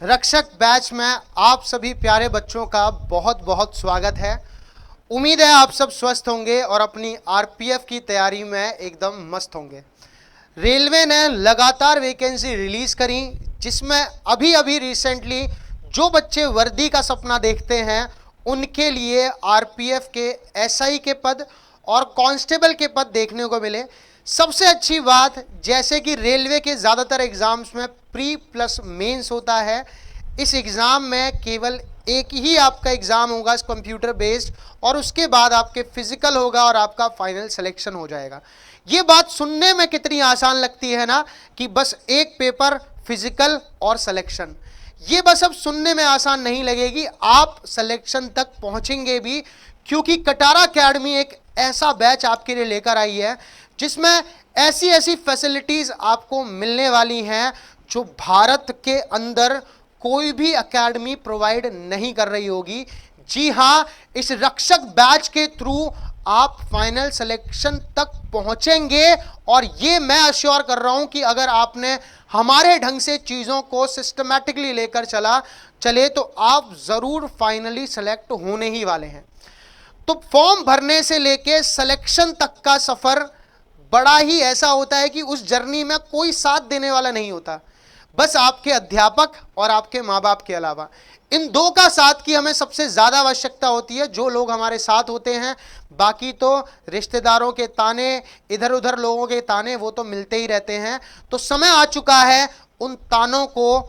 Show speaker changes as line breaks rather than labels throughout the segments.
रक्षक बैच में आप सभी प्यारे बच्चों का बहुत बहुत स्वागत है। उम्मीद है आप सब स्वस्थ होंगे और अपनी आरपीएफ की तैयारी में एकदम मस्त होंगे। रेलवे ने लगातार वैकेंसी रिलीज करी, जिसमें अभी अभी रिसेंटली जो बच्चे वर्दी का सपना देखते हैं उनके लिए आरपीएफ के एसआई के पद और कांस्टेबल के पद देखने को मिले। सबसे अच्छी बात, जैसे कि रेलवे के ज़्यादातर एग्ज़ाम्स में प्री प्लस मेंस होता है, इस एग्ज़ाम में केवल एक ही आपका एग्ज़ाम होगा कंप्यूटर बेस्ड, और उसके बाद आपके फिजिकल होगा और आपका फाइनल सिलेक्शन हो जाएगा। ये बात सुनने में कितनी आसान लगती है ना, कि बस एक पेपर फिजिकल और सिलेक्शन। ये बस अब सुनने में आसान नहीं लगेगी, आप सिलेक्शन तक पहुंचेंगे भी, क्योंकि कटारा एकेडमी एक ऐसा बैच आपके लिए लेकर आई है जिसमें ऐसी ऐसी फैसिलिटीज आपको मिलने वाली हैं जो भारत के अंदर कोई भी एकेडमी प्रोवाइड नहीं कर रही होगी। जी हाँ, इस रक्षक बैच के थ्रू आप फाइनल सिलेक्शन तक पहुंचेंगे, और ये मैं अश्योर कर रहा हूं कि अगर आपने हमारे ढंग से चीज़ों को सिस्टमैटिकली लेकर चले तो आप ज़रूर फाइनली सेलेक्ट होने ही वाले हैं। तो फॉर्म भरने से लेके सिलेक्शन तक का सफ़र बड़ा ही ऐसा होता है कि उस जर्नी में कोई साथ देने वाला नहीं होता, बस आपके अध्यापक और आपके माँ बाप के अलावा। इन दो का साथ की हमें सबसे ज़्यादा आवश्यकता होती है। जो लोग हमारे साथ होते हैं, बाकी तो रिश्तेदारों के ताने, इधर उधर लोगों के ताने वो तो मिलते ही रहते हैं। तो समय आ चुका है उन तानों को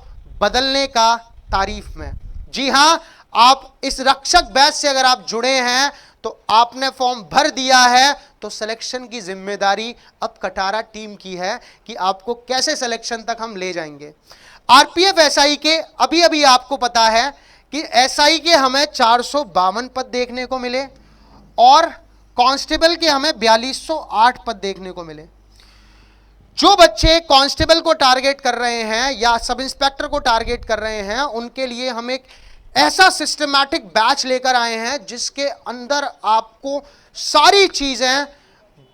बदलने का तारीफ में। जी हाँ, आप इस रक्षक बैच से अगर आप जुड़े हैं तो आपने फॉर्म भर दिया है, तो सिलेक्शन की जिम्मेदारी अब कटारा टीम की है कि आपको कैसे सिलेक्शन तक हम ले जाएंगे। आरपीएफ एसआई के अभी अभी आपको पता है कि एसआई के हमें 452 पद देखने को मिले और कांस्टेबल के हमें 4208 पद देखने को मिले। जो बच्चे कांस्टेबल को टारगेट कर रहे हैं या सब इंस्पेक्टर को टारगेट कर रहे हैं, उनके लिए हम एक ऐसा सिस्टमैटिक बैच लेकर आए हैं जिसके अंदर आपको सारी चीजें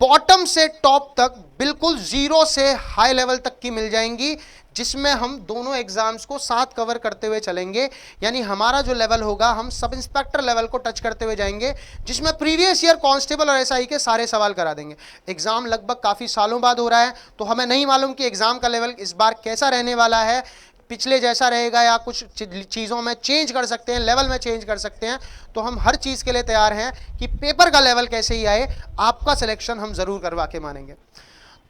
बॉटम से टॉप तक बिल्कुल जीरो से हाई लेवल तक की मिल जाएंगी, जिसमें हम दोनों एग्जाम्स को साथ कवर करते हुए चलेंगे। यानी हमारा जो लेवल होगा, हम सब इंस्पेक्टर लेवल को टच करते हुए जाएंगे, जिसमें प्रीवियस ईयर कांस्टेबल और एसआई के सारे सवाल करा देंगे। एग्जाम लगभग काफ़ी सालों बाद हो रहा है, तो हमें नहीं मालूम कि एग्जाम का लेवल इस बार कैसा रहने वाला है, पिछले जैसा रहेगा या कुछ चीज़ों में चेंज कर सकते हैं, लेवल में चेंज कर सकते हैं। तो हम हर चीज़ के लिए तैयार हैं कि पेपर का लेवल कैसे ही आए, आपका सिलेक्शन हम ज़रूर करवा के मानेंगे।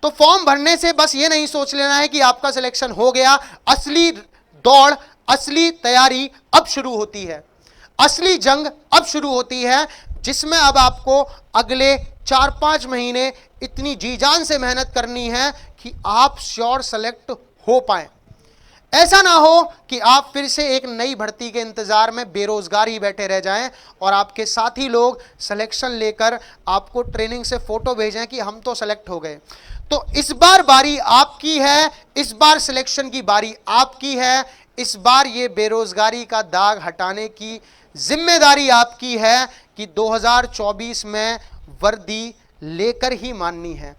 तो फॉर्म भरने से बस ये नहीं सोच लेना है कि आपका सिलेक्शन हो गया। असली दौड़, असली तैयारी अब शुरू होती है, असली जंग अब शुरू होती है, जिसमें अब आपको अगले 4-5 महीने इतनी जी जान से मेहनत करनी है कि आप श्योर सेलेक्ट हो पाए। ऐसा ना हो कि आप फिर से एक नई भर्ती के इंतजार में बेरोजगार ही बैठे रह जाएं और आपके साथी लोग सिलेक्शन लेकर आपको ट्रेनिंग से फोटो भेजें कि हम तो सेलेक्ट हो गए। तो इस बार बारी आपकी है, इस बार सिलेक्शन की बारी आपकी है, इस बार ये बेरोजगारी का दाग हटाने की जिम्मेदारी आपकी है कि 2024 में वर्दी लेकर ही माननी है।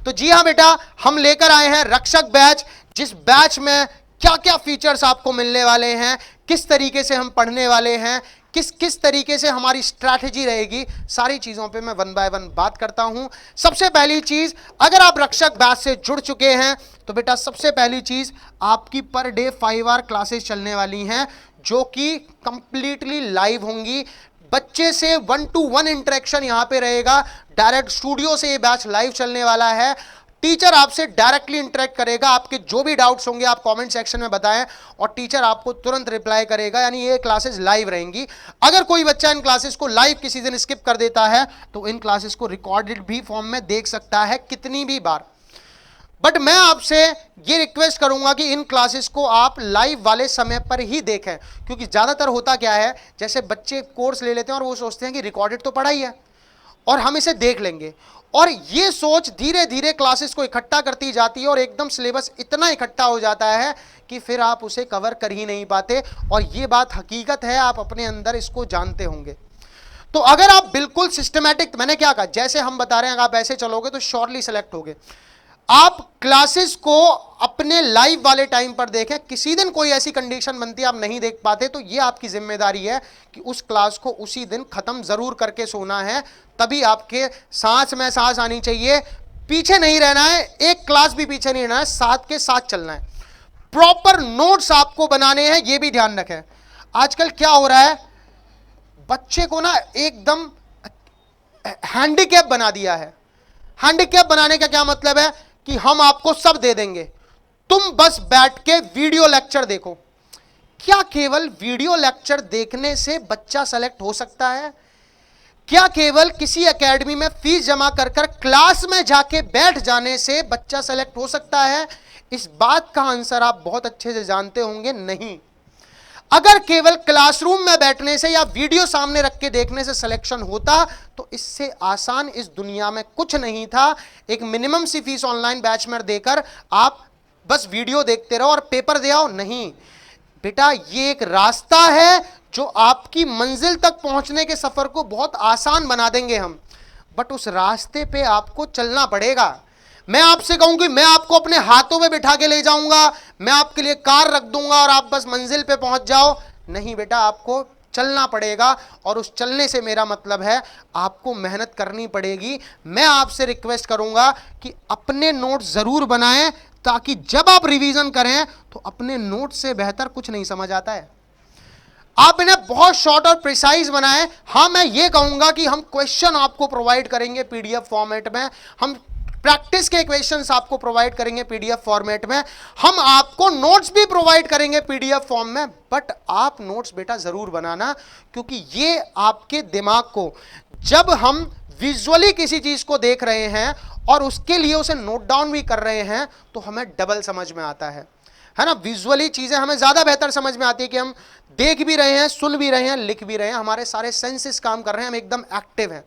तो जी हाँ बेटा, हम लेकर आए हैं रक्षक बैच, जिस बैच में क्या क्या फीचर्स आपको मिलने वाले हैं, किस तरीके से हम पढ़ने वाले हैं, किस तरीके से हमारी स्ट्रैटेजी रहेगी, सारी चीज़ों पे मैं वन बाय वन बात करता हूं। सबसे पहली चीज़, अगर आप रक्षक बैच से जुड़ चुके हैं तो बेटा सबसे पहली चीज़, आपकी पर डे 5 आवर क्लासेस चलने वाली हैं, जो कि कंप्लीटली लाइव होंगी। बच्चे से 1-to-1 इंटरेक्शन यहाँ पे रहेगा। डायरेक्ट स्टूडियो से ये बैच लाइव चलने वाला है। टीचर आपसे डायरेक्टली इंटरेक्ट करेगा, आपके जो भी डाउट्स होंगे आप कमेंट सेक्शन में बताएं और टीचर आपको तुरंत रिप्लाई करेगा। यानी ये क्लासेस लाइव रहेंगी। अगर कोई बच्चा इन क्लासेस को लाइव किसी दिन स्किप कर देता है तो इन क्लासेस को रिकॉर्डेड भी फॉर्म में देख सकता है कितनी भी बार। बट मैं आपसे ये रिक्वेस्ट करूंगा कि इन क्लासेस को आप लाइव वाले समय पर ही देखें, क्योंकि ज़्यादातर होता क्या है, जैसे बच्चे कोर्स ले लेते हैं और वो सोचते हैं कि रिकॉर्डेड तो पढ़ा ही है और हम इसे देख लेंगे, और ये सोच धीरे धीरे क्लासेस को इकट्ठा करती जाती है और एकदम सिलेबस इतना इकट्ठा हो जाता है कि फिर आप उसे कवर कर ही नहीं पाते। और ये बात हकीकत है, आप अपने अंदर इसको जानते होंगे। तो अगर आप बिल्कुल सिस्टमैटिक, मैंने क्या कहा, जैसे हम बता रहे हैं, अगर आप ऐसे चलोगे तो श्योरली सेलेक्ट होगे। आप क्लासेस को अपने लाइव वाले टाइम पर देखें। किसी दिन कोई ऐसी कंडीशन बनती है आप नहीं देख पाते, तो ये आपकी जिम्मेदारी है कि उस क्लास को उसी दिन खत्म जरूर करके सोना है। तभी आपके सांस में सांस आनी चाहिए, पीछे नहीं रहना है, एक क्लास भी पीछे नहीं रहना है, साथ के साथ चलना है। प्रॉपर नोट्स आपको बनाने हैं, ये भी ध्यान रखें। आजकल क्या हो रहा है, बच्चे को ना एकदम हैंडीकैप बना दिया है। हैंडीकैप बनाने का क्या मतलब है कि हम आपको सब दे देंगे, तुम बस बैठ के वीडियो लेक्चर देखो। क्या केवल वीडियो लेक्चर देखने से बच्चा सेलेक्ट हो सकता है? क्या केवल किसी एकेडमी में फीस जमा कर कर क्लास में जाके बैठ जाने से बच्चा सेलेक्ट हो सकता है? इस बात का आंसर आप बहुत अच्छे से जानते होंगे, नहीं। अगर केवल क्लासरूम में बैठने से या वीडियो सामने रख के देखने से सिलेक्शन होता तो इससे आसान इस दुनिया में कुछ नहीं था। एक मिनिमम सी फीस ऑनलाइन बैच में देकर आप बस वीडियो देखते रहो और पेपर दे आओ, नहीं बेटा। ये एक रास्ता है जो आपकी मंजिल तक पहुंचने के सफर को बहुत आसान बना देंगे हम, बट उस रास्ते पे आपको चलना पड़ेगा। मैं आपसे कहूंगी मैं आपको अपने हाथों में बिठा के ले जाऊंगा, मैं आपके लिए कार रख दूंगा और आप बस मंजिल पे पहुंच जाओ, नहीं बेटा, आपको चलना पड़ेगा। और उस चलने से मेरा मतलब है आपको मेहनत करनी पड़ेगी। मैं आपसे रिक्वेस्ट करूंगा कि अपने नोट्स जरूर बनाएं, ताकि जब आप रिवीजन करें तो अपने नोट से बेहतर कुछ नहीं समझ आता है। आप इन्हें बहुत शॉर्ट और प्रिसाइज बनाएं। हाँ, मैं ये कहूंगा कि हम क्वेश्चन आपको प्रोवाइड करेंगे पीडीएफ फॉर्मेट में, हम प्रैक्टिस के क्वेश्चंस आपको प्रोवाइड करेंगे पीडीएफ फॉर्मेट में, हम आपको नोट्स भी प्रोवाइड करेंगे पीडीएफ फॉर्म में, बट आप नोट्स बेटा जरूर बनाना, क्योंकि ये आपके दिमाग को, जब हम विजुअली किसी चीज को देख रहे हैं और उसके लिए उसे नोट डाउन भी कर रहे हैं, तो हमें डबल समझ में आता है ना। विजुअली चीजें हमें ज्यादा बेहतर समझ में आती है कि हम देख भी रहे हैं, सुन भी रहे हैं, लिख भी रहे हैं, हमारे सारे सेंसेस काम कर रहे हैं, हम एकदम एक्टिव हैं।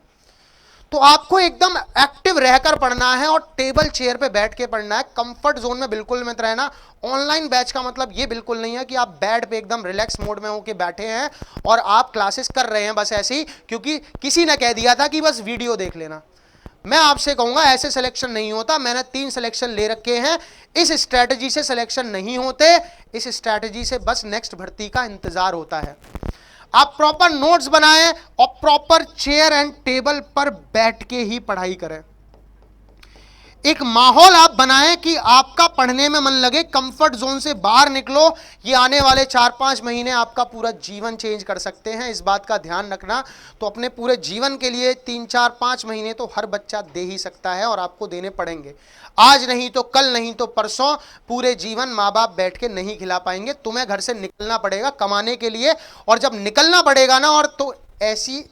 तो आपको एकदम एक्टिव रहकर पढ़ना है और टेबल चेयर पे बैठ के पढ़ना है। कंफर्ट जोन में बिल्कुल मत रहना। ऑनलाइन बैच का मतलब ये बिल्कुल नहीं है कि आप बेड पे एकदम रिलैक्स मोड में होके बैठे हैं और आप क्लासेस कर रहे हैं बस ऐसे ही क्योंकि किसी ने कह दिया था कि बस वीडियो देख लेना। मैं आपसे कहूंगा ऐसे सिलेक्शन नहीं होता। मैंने 3 सिलेक्शन ले रखे हैं। इस स्ट्रैटेजी से सिलेक्शन नहीं होते, इस स्ट्रैटेजी से बस नेक्स्ट भर्ती का इंतजार होता है। आप प्रॉपर नोट्स बनाएं और प्रॉपर चेयर एंड टेबल पर बैठ के ही पढ़ाई करें। एक माहौल आप बनाएं कि आपका पढ़ने में मन लगे, कंफर्ट जोन से बाहर निकलो। ये आने वाले 4-5 महीने आपका पूरा जीवन चेंज कर सकते हैं, इस बात का ध्यान रखना। तो अपने पूरे जीवन के लिए 3-4-5 महीने तो हर बच्चा दे ही सकता है और आपको देने पड़ेंगे। आज नहीं तो कल, नहीं तो परसों, पूरे जीवन माँ बाप बैठ के नहीं खिला पाएंगे। तुम्हें घर से निकलना पड़ेगा कमाने के लिए, और जब निकलना पड़ेगा ना, और तो ऐसी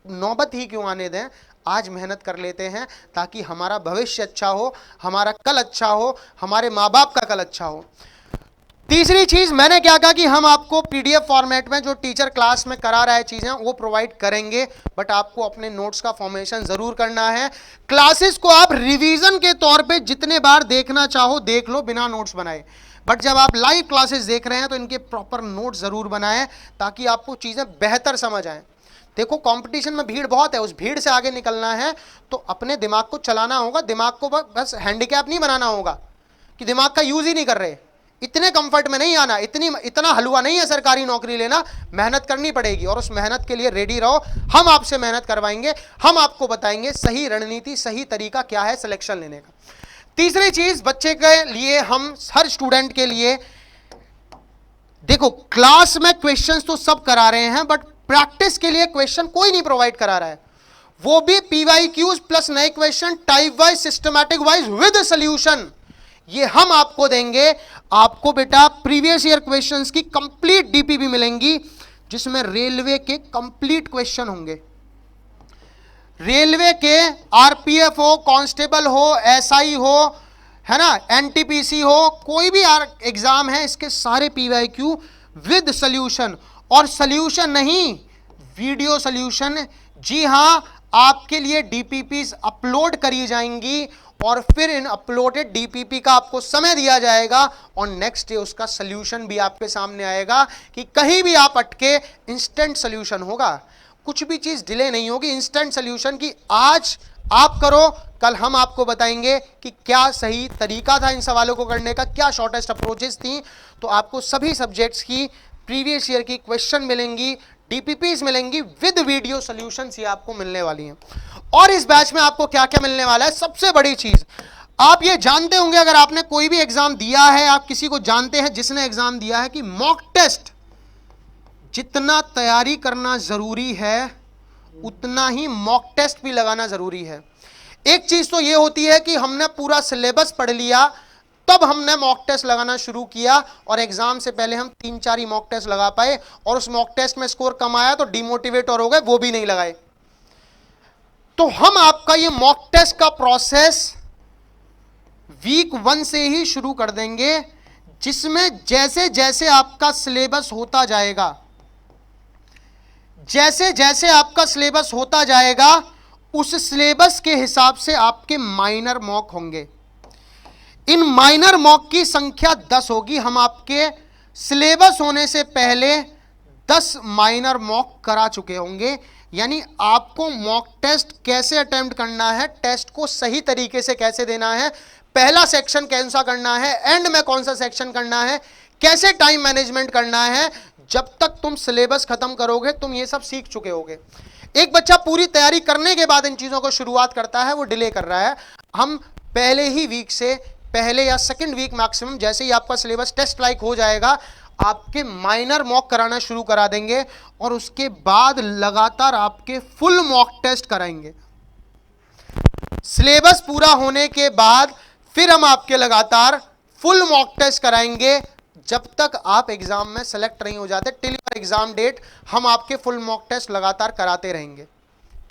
नौबत ही क्यों आने दें, आज मेहनत कर लेते हैं ताकि हमारा भविष्य अच्छा हो, हमारा कल अच्छा हो, हमारे माँ बाप का कल अच्छा हो। तीसरी चीज मैंने क्या कहा कि हम आपको पीडीएफ फॉर्मेट में जो टीचर क्लास में करा रहा है चीजें वो प्रोवाइड करेंगे, बट आपको अपने नोट्स का फॉर्मेशन जरूर करना है। क्लासेस को आप रिवीजन के तौर पे जितने बार देखना चाहो देख लो बिना नोट्स बनाए, बट जब आप लाइव क्लासेस देख रहे हैं तो इनके प्रॉपर नोट्स जरूर बनाएं ताकि आपको चीजें बेहतर समझ आए। देखो कंपटीशन में भीड़ बहुत है, उस भीड़ से आगे निकलना है तो अपने दिमाग को चलाना होगा। दिमाग को बस हैंडीकैप नहीं बनाना होगा कि दिमाग का यूज ही नहीं कर रहे। इतने कंफर्ट में नहीं आना, इतना हलवा नहीं है सरकारी नौकरी लेना। मेहनत करनी पड़ेगी और उस मेहनत के लिए रेडी रहो। हम आपसे मेहनत करवाएंगे, हम आपको बताएंगे सही रणनीति, सही तरीका क्या है सिलेक्शन लेने का। तीसरी चीज बच्चे के लिए, हम हर स्टूडेंट के लिए, देखो क्लास में क्वेश्चंस तो सब करा रहे हैं बट प्रैक्टिस के लिए क्वेश्चन कोई नहीं प्रोवाइड करा रहा है, वो भी पीवाईक्यूज प्लस नए question type wise, systematic wise with solution, ये हम आपको देंगे। आपको बेटा प्रीवियस ईयर क्वेश्चंस की कंप्लीट डीपीबी मिलेंगी जिसमें रेलवे के कंप्लीट क्वेश्चन होंगे। रेलवे के आरपीएफ हो, कांस्टेबल हो, एसआई हो, है ना, एनटीपीसी हो, कोई भी एग्जाम है, इसके सारे पीवाईक्यू विद सॉल्यूशन। और सॉल्यूशन नहीं, वीडियो सॉल्यूशन। जी हां, आपके लिए डीपीपीज अपलोड करी जाएंगी और फिर इन अपलोडेड डीपीपी का आपको समय दिया जाएगा और नेक्स्ट डे उसका सॉल्यूशन भी आपके सामने आएगा कि कहीं भी आप अटके, इंस्टेंट सॉल्यूशन होगा। कुछ भी चीज डिले नहीं होगी, इंस्टेंट सॉल्यूशन की आज आप करो, कल हम आपको बताएंगे कि क्या सही तरीका था इन सवालों को करने का, क्या शॉर्टेस्ट अप्रोचेस थी। तो आपको सभी सब्जेक्ट्स की प्रीवियस ईयर की क्वेश्चन मिलेंगी, डीपीपीज मिलेंगी विद वीडियो सॉल्यूशंस, ये आपको मिलने वाली हैं। और इस बैच में आपको क्या क्या मिलने वाला है, सबसे बड़ी चीज आप ये जानते होंगे, अगर आपने कोई भी एग्जाम दिया है, आप किसी को जानते हैं जिसने एग्जाम दिया है, कि मॉक टेस्ट जितना तैयारी करना जरूरी है उतना ही मॉक टेस्ट भी लगाना जरूरी है। एक चीज तो ये होती है कि हमने पूरा सिलेबस पढ़ लिया, तब हमने मॉक टेस्ट लगाना शुरू किया, और एग्जाम से पहले हम 3-4 ही मॉक टेस्ट लगा पाए, और उस मॉक टेस्ट में स्कोर कम आया तो डिमोटिवेट और हो गए, वो भी नहीं लगाए। तो हम आपका ये मॉक टेस्ट का प्रोसेस वीक 1 से ही शुरू कर देंगे, जिसमें जैसे जैसे आपका सिलेबस होता जाएगा, जैसे जैसे आपका सिलेबस होता जाएगा, उस सिलेबस के हिसाब से आपके माइनर मॉक होंगे। इन माइनर मॉक की संख्या 10 होगी। हम आपके सिलेबस होने से पहले 10 माइनर मॉक करा चुके होंगे, यानी आपको मॉक टेस्ट कैसे अटेम्प्ट करना है, टेस्ट को सही तरीके से कैसे देना है, पहला सेक्शन कौन सा करना है, एंड में कौन सा सेक्शन करना है, कैसे टाइम मैनेजमेंट करना है, जब तक तुम सिलेबस खत्म करोगे तुम ये सब सीख चुके होगे। एक बच्चा पूरी तैयारी करने के बाद इन चीजों को शुरुआत करता है, वो डिले कर रहा है। हम पहले ही वीक से, पहले या सेकंड वीक मैक्सिमम, जैसे ही आपका सिलेबस टेस्ट लाइक हो जाएगा, आपके माइनर मॉक कराना शुरू करा देंगे, और उसके बाद लगातार आपके फुल मॉक टेस्ट कराएंगे। सिलेबस पूरा होने के बाद फिर हम आपके लगातार फुल मॉक टेस्ट कराएंगे, जब तक आप एग्जाम में सेलेक्ट नहीं हो जाते, टिल योर एग्जाम डेट हम आपके फुल मॉक टेस्ट लगातार कराते रहेंगे।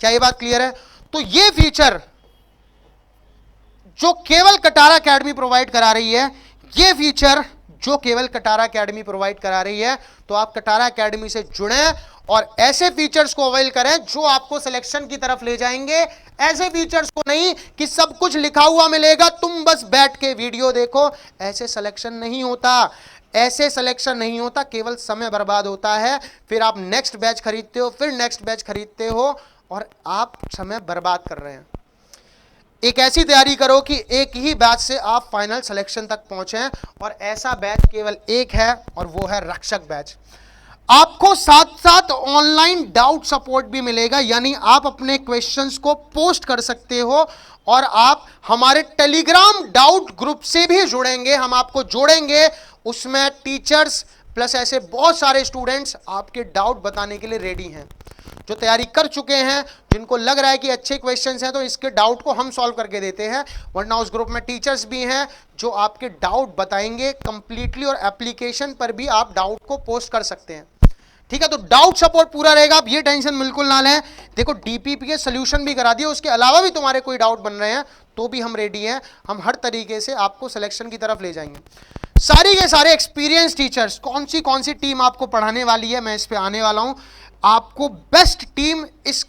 क्या ये बात क्लियर है? तो ये फीचर जो केवल कटारा एकेडमी प्रोवाइड करा रही है, ये फीचर जो केवल कटारा एकेडमी प्रोवाइड करा रही है, तो आप कटारा एकेडमी से जुड़ें और ऐसे फीचर्स को अवेल करें जो आपको सिलेक्शन की तरफ ले जाएंगे। ऐसे फीचर्स को नहीं कि सब कुछ लिखा हुआ मिलेगा, तुम बस बैठ के वीडियो देखो, ऐसे सिलेक्शन नहीं होता, ऐसे सिलेक्शन नहीं होता, केवल समय बर्बाद होता है। फिर आप नेक्स्ट बैच खरीदते हो, फिर नेक्स्ट बैच खरीदते हो, और आप समय बर्बाद कर रहे हैं। एक ऐसी तैयारी करो कि एक ही बैच से आप फाइनल सिलेक्शन तक पहुंचे, और ऐसा बैच केवल एक है, और वो है रक्षक बैच। आपको साथ साथ ऑनलाइन डाउट सपोर्ट भी मिलेगा, यानी आप अपने क्वेश्चंस को पोस्ट कर सकते हो, और आप हमारे टेलीग्राम डाउट ग्रुप से भी जुड़ेंगे, हम आपको जोड़ेंगे। उसमें टीचर्स प्लस ऐसे बहुत सारे स्टूडेंट्स आपके डाउट बताने के लिए रेडी हैं, जो तैयारी कर चुके हैं, जिनको लग रहा है कि अच्छे क्वेश्चंस हैं, तो इसके डाउट को हम सॉल्व करके देते हैं। वरना उस ग्रुप में टीचर्स भी हैं जो आपके डाउट बताएंगे कंप्लीटली, और एप्लीकेशन पर भी आप डाउट को पोस्ट कर सकते हैं। ठीक है, तो डाउट सपोर्ट पूरा रहेगा, आप ये टेंशन बिल्कुल ना लें। देखो डीपीपी के सोल्यूशन भी करा दिए, उसके अलावा भी तुम्हारे कोई डाउट बन रहे हैं तो भी हम रेडी हैं, हम हर तरीके से आपको सिलेक्शन की तरफ ले जाएंगे। सारी के सारे एक्सपीरियंस टीचर्स, कौन सी टीम आपको पढ़ाने वाली है, मैं इस पे आने वाला हूं। आपको बेस्ट टीम इस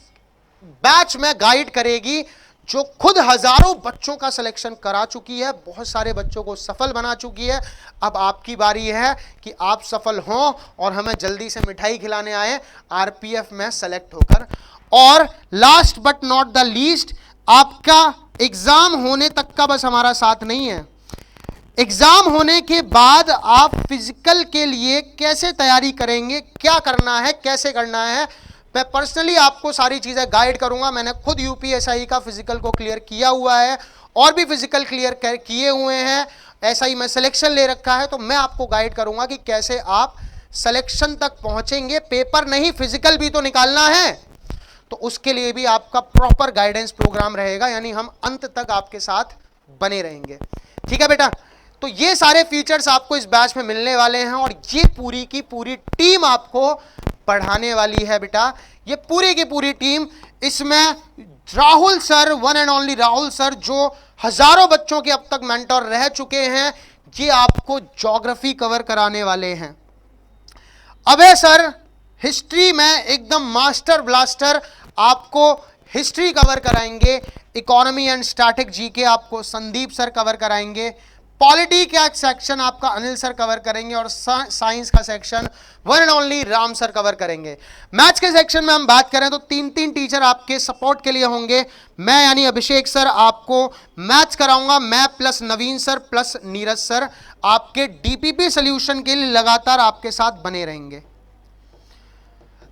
बैच में गाइड करेगी, जो खुद हजारों बच्चों का सिलेक्शन करा चुकी है, बहुत सारे बच्चों को सफल बना चुकी है। अब आपकी बारी है कि आप सफल हों और हमें जल्दी से मिठाई खिलाने आए आरपीएफ में सेलेक्ट होकर। और last but not the least, आपका एग्जाम होने तक का बस हमारा साथ नहीं है, एग्जाम होने के बाद आप फिजिकल के लिए कैसे तैयारी करेंगे, क्या करना है, कैसे करना है, मैं पर्सनली आपको सारी चीजें गाइड करूंगा। मैंने खुद यूपीएसआई का फिजिकल को क्लियर किया हुआ है, और भी फिजिकल क्लियर किए हुए हैं, ऐसा ही मैं सिलेक्शन ले रखा है, तो मैं आपको गाइड करूंगा कि कैसे आप सिलेक्शन तक पहुंचेंगे। पेपर नहीं, फिजिकल भी तो निकालना है, तो उसके लिए भी आपका प्रॉपर गाइडेंस प्रोग्राम रहेगा, यानी हम अंत तक आपके साथ बने रहेंगे। ठीक है बेटा, तो ये सारे फीचर्स आपको इस बैच में मिलने वाले हैं, और ये पूरी की पूरी टीम आपको पढ़ाने वाली है बेटा, ये पूरी की पूरी टीम। इसमें Rahul sir, one and only Rahul sir, जो हजारों बच्चों के अब तक मेंटर रह चुके हैं, ये आपको ज्योग्राफी कवर कराने वाले हैं। अभय सर हिस्ट्री में एकदम मास्टर ब्लास्टर, आपको हिस्ट्री कवर कराएंगे। इकोनॉमी एंड स्टैटिक जीके आपको संदीप सर कवर कराएंगे। पॉलिटी का सेक्शन आपका अनिल सर कवर करेंगे और साइंस का section one and only Ram sir cover करेंगे। मैथ्स के सेक्शन में हम बात करें तो तीन तीन टीचर आपके सपोर्ट के लिए होंगे। मैं यानी अभिषेक सर आपको मैथ्स कराऊंगा, मैं प्लस नवीन सर प्लस नीरज सर आपके डीपीपी सॉल्यूशन के लिए लगातार आपके साथ बने रहेंगे।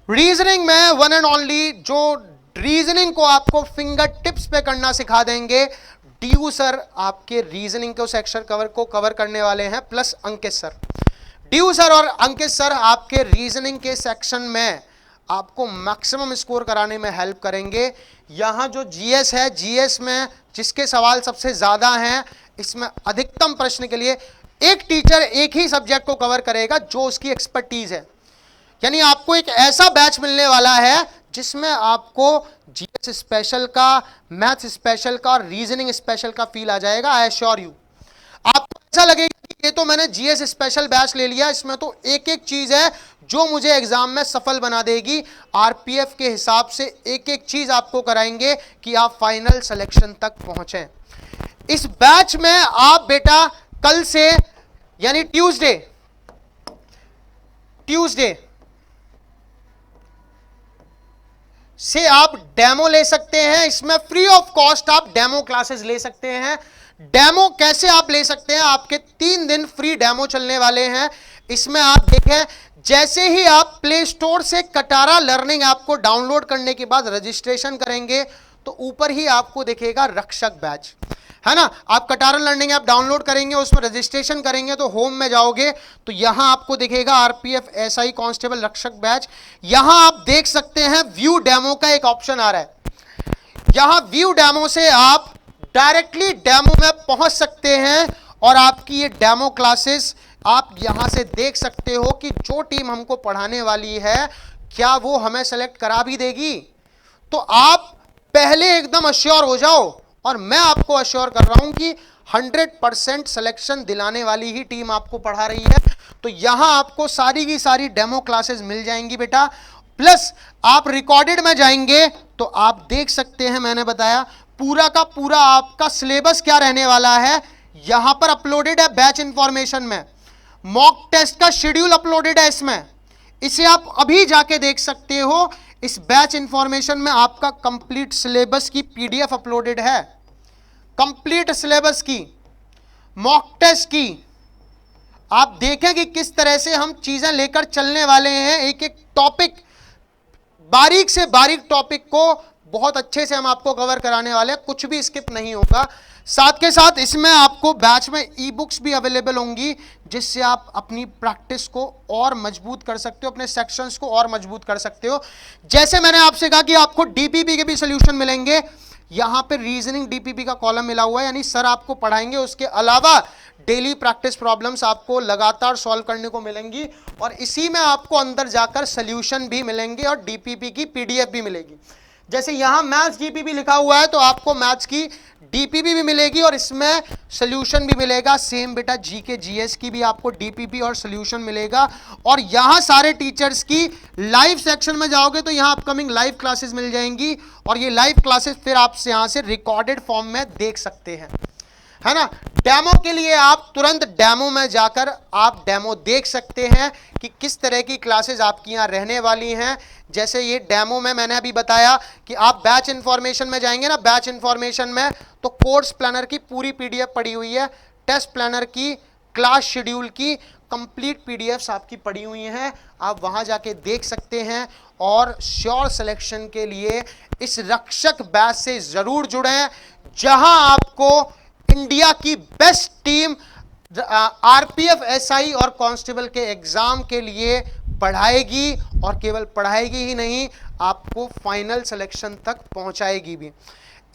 रीजनिंग में वन एंड ओनली जो रीजनिंग को आपको फिंगर टिप्स पे करना सिखा देंगे, डीयू सर आपके रीजनिंग के सेक्शन कवर करने वाले हैं, प्लस अंकित सर। डीयू सर और अंकित सर आपके रीजनिंग के सेक्शन में आपको मैक्सिमम स्कोर कराने में हेल्प करेंगे। यहां जो जीएस है, जीएस में जिसके सवाल सबसे ज्यादा हैं, इसमें अधिकतम प्रश्न के लिए एक टीचर एक ही सब्जेक्ट को कवर करेगा जो उसकी एक्सपर्टीज है। यानी आपको एक ऐसा बैच मिलने वाला है जिसमें आपको जीएस स्पेशल का, मैथ्स स्पेशल का और रीजनिंग स्पेशल का फील आ जाएगा। आई एश्योर यू, आपको ऐसा लगेगा कि ये तो मैंने जीएस स्पेशल बैच ले लिया, इसमें तो एक एक चीज है जो मुझे एग्जाम में सफल बना देगी। आरपीएफ के हिसाब से एक एक चीज आपको कराएंगे कि आप फाइनल सिलेक्शन तक पहुंचे। इस बैच में आप बेटा कल से यानी ट्यूसडे से आप डेमो ले सकते हैं। इसमें फ्री ऑफ कॉस्ट आप डेमो क्लासेस ले सकते हैं। डेमो कैसे आप ले सकते हैं, आपके 3 दिन फ्री डेमो चलने वाले हैं। इसमें आप देखें, जैसे ही आप प्ले स्टोर से कटारा लर्निंग ऐप को डाउनलोड करने के बाद रजिस्ट्रेशन करेंगे तो ऊपर ही आपको दिखेगा रक्षक बैच, है ना। आप कटारा लर्निंग ऐप डाउनलोड करेंगे, उसमें रजिस्ट्रेशन करेंगे तो होम में जाओगे तो यहां आपको दिखेगा आरपीएफ एसआई कांस्टेबल रक्षक बैच। यहां आप देख सकते हैं व्यू डेमो का एक ऑप्शन आ रहा है। यहां व्यू डेमो से आप डायरेक्टली डेमो में पहुंच सकते हैं और आपकी ये डेमो क्लासेस आप यहां से देख सकते हो कि जो टीम हमको पढ़ाने वाली है क्या वो हमें सेलेक्ट करा भी देगी। तो आप पहले एकदम अश्योर हो जाओ और मैं आपको अश्योर कर रहा हूं कि 100% सिलेक्शन दिलाने वाली ही टीम आपको पढ़ा रही है। तो यहां आपको सारी की सारी डेमो क्लासेस मिल जाएंगी बेटा। प्लस आप रिकॉर्डेड में जाएंगे तो आप देख सकते हैं, मैंने बताया पूरा का पूरा आपका सिलेबस क्या रहने वाला है। यहां पर अपलोडेड है बैच इंफॉर्मेशन में, मॉक टेस्ट का शेड्यूल अपलोडेड है इसमें, इसे आप अभी जाके देख सकते हो। इस बैच इंफॉर्मेशन में आपका कंप्लीट सिलेबस की पीडीएफ अपलोडेड है, कंप्लीट सिलेबस की, मॉक टेस्ट की। आप देखें कि किस तरह से हम चीजें लेकर चलने वाले हैं। एक एक टॉपिक, बारीक से बारीक टॉपिक को बहुत अच्छे से हम आपको कवर कराने वाले हैं, कुछ भी स्किप नहीं होगा। साथ के साथ इसमें आपको बैच में ई बुक्स भी अवेलेबल होंगी जिससे आप अपनी प्रैक्टिस को और मजबूत कर सकते हो, अपने सेक्शंस को और मजबूत कर सकते हो। जैसे मैंने आपसे कहा कि आपको डीपीपी के भी सोल्यूशन मिलेंगे, यहां पे रीजनिंग डीपीपी का कॉलम मिला हुआ है, यानी सर आपको पढ़ाएंगे, उसके अलावा डेली प्रैक्टिस प्रॉब्लम्स आपको लगातार सॉल्व करने को मिलेंगी और इसी में आपको अंदर जाकर सोल्यूशन भी मिलेंगे और डीपीपी की पीडीएफ भी मिलेगी। जैसे यहां मैथ्स डीपीपी लिखा हुआ है तो आपको मैथ्स की डीपीपी भी मिलेगी और इसमें सोल्यूशन भी मिलेगा। सेम बेटा जीके जीएस की भी आपको डीपीपी और सोल्यूशन मिलेगा। और यहां सारे टीचर्स की लाइव सेक्शन में जाओगे तो यहां अपकमिंग लाइव क्लासेस मिल जाएंगी और ये लाइव क्लासेस फिर आप यहां से रिकॉर्डेड फॉर्म में देख सकते हैं, है ना। डेमो के लिए आप तुरंत डेमो में जाकर आप डेमो देख सकते हैं कि किस तरह की क्लासेस आपकी यहाँ रहने वाली हैं। जैसे ये डेमो में मैंने अभी बताया कि आप बैच इंफॉर्मेशन में जाएंगे ना, बैच इंफॉर्मेशन में तो कोर्स प्लानर की पूरी पीडीएफ पड़ी हुई है, टेस्ट प्लानर की, क्लास शेड्यूल की कंप्लीट पीडीएफ्स आपकी पड़ी हुई हैं, आप वहां जाके देख सकते हैं। और श्योर सिलेक्शन के लिए इस रक्षक बैच से जरूर जुड़ें जहां आपको इंडिया की बेस्ट टीम आरपीएफ एसआई और कांस्टेबल के एग्जाम के लिए पढ़ाएगी और केवल पढ़ाएगी ही नहीं, आपको फाइनल सिलेक्शन तक पहुंचाएगी भी।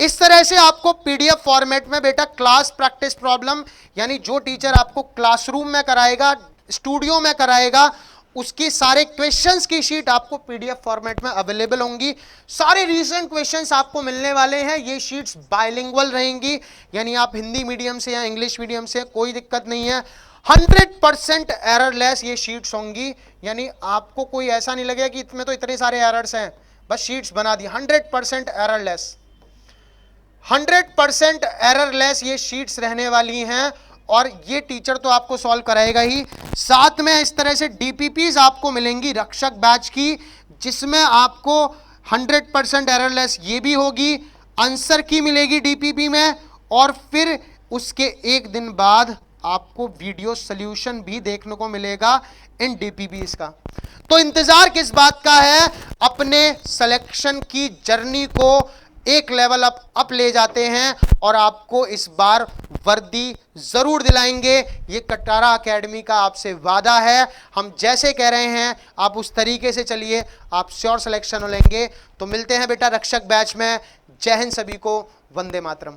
इस तरह से आपको पीडीएफ फॉर्मेट में बेटा क्लास प्रैक्टिस प्रॉब्लम, यानी जो टीचर आपको क्लासरूम में कराएगा, स्टूडियो में कराएगा, उसकी सारे क्वेश्चंस की शीट आपको पीडीएफ फॉर्मेट में अवेलेबल होंगी। सारे रीसेंट क्वेश्चंस आपको मिलने वाले हैं। ये शीट्स बाइलिंगुअल रहेंगी, यानी आप हिंदी मीडियम से या इंग्लिश मीडियम से, कोई दिक्कत नहीं है। 100% एररलेस ये शीट्स होंगी, यानी आपको कोई ऐसा नहीं लगेगा कि इसमें तो इतने सारे एरर्स हैं, बस शीट्स बना दी। 100% एररलेस, 100% एररलेस ये शीट्स रहने वाली हैं और ये टीचर तो आपको सॉल्व कराएगा ही, साथ में इस तरह से डीपीपीज आपको मिलेंगी रक्षक बैच की, जिसमें आपको 100% एररलेस ये भी होगी, आंसर की मिलेगी डीपीपी में, और फिर उसके एक दिन बाद आपको वीडियो सॉल्यूशन भी देखने को मिलेगा इन डीपीपीज का। तो इंतजार किस बात का है, अपने सिलेक्शन की जर्नी को एक लेवल अप ले जाते हैं और आपको इस बार वर्दी जरूर दिलाएंगे, ये कटारा एकेडमी का आपसे वादा है। हम जैसे कह रहे हैं आप उस तरीके से चलिए, आप श्योर सिलेक्शन लेंगे। तो मिलते हैं बेटा रक्षक बैच में। जय हिंद सभी को, वंदे मातरम।